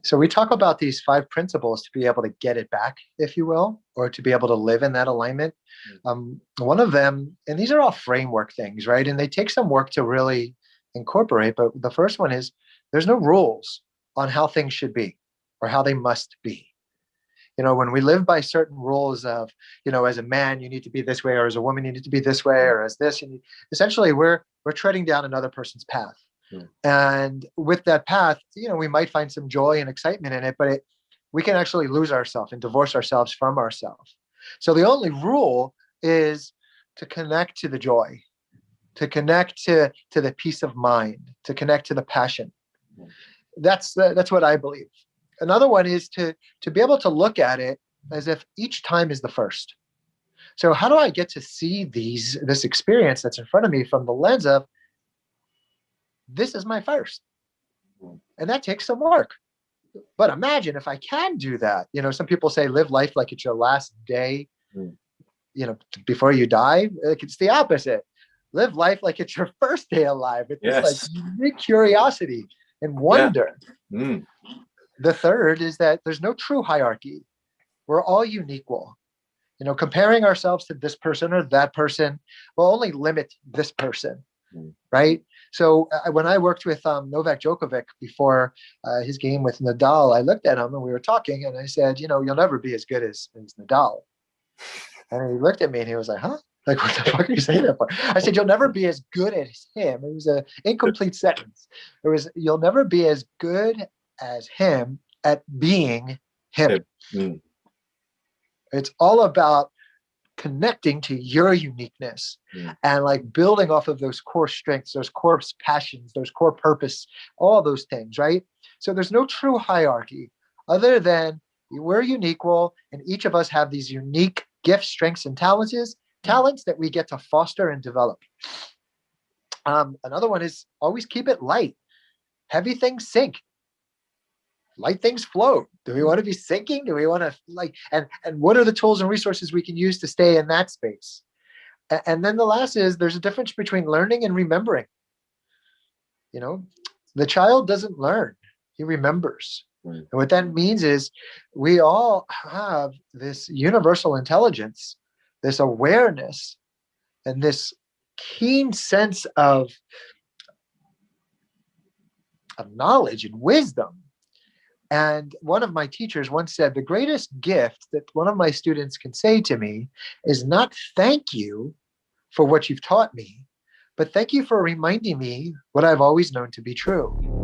So we talk about these 5 principles to be able to get it back, if you will, or to be able to live in that alignment. One of them, and these are all framework things, right? And they take some work to really incorporate. But the first one is there's no rules on how things should be or how they must be. When we live by certain rules of, as a man, you need to be this way, or as a woman, you need to be this way, or as this, essentially we're treading down another person's path. And with that path, we might find some joy and excitement in it, but we can actually lose ourselves and divorce ourselves from ourselves. So the only rule is to connect to the joy, to connect to the peace of mind, to connect to the passion. That's what I believe. Another one is to be able to look at it as if each time is the first. So how do I get to see this experience that's in front of me from the lens of, this is my first? And that takes some work. But imagine if I can do that. Some people say live life like it's your last day, before you die. Like, it's the opposite. Live life like it's your first day alive. It's this like unique curiosity and wonder. Yeah. The third is that there's no true hierarchy. We're all unique. Comparing ourselves to this person or that person will only limit this person, right? So when I worked with Novak Djokovic before his game with Nadal, I looked at him and we were talking, and I said, you'll never be as good as Nadal. And he looked at me and he was like, huh? Like, what the fuck are you saying that for? I said, you'll never be as good as him. It was an incomplete sentence. You'll never be as good as him at being him. It's all about connecting to your uniqueness and like building off of those core strengths, those core passions, those core purpose, all those things, right? So there's no true hierarchy other than we're unique, and each of us have these unique gifts, strengths, and talents that we get to foster and develop. Another one is always keep it light. Heavy things sink. Light things float. Do we want to be sinking? Do we want to and what are the tools and resources we can use to stay in that space? And then the last is there's a difference between learning and remembering. The child doesn't learn, he remembers. And what that means is we all have this universal intelligence, this awareness, and this keen sense of knowledge and wisdom. And one of my teachers once said, the greatest gift that one of my students can say to me is not thank you for what you've taught me, but thank you for reminding me what I've always known to be true.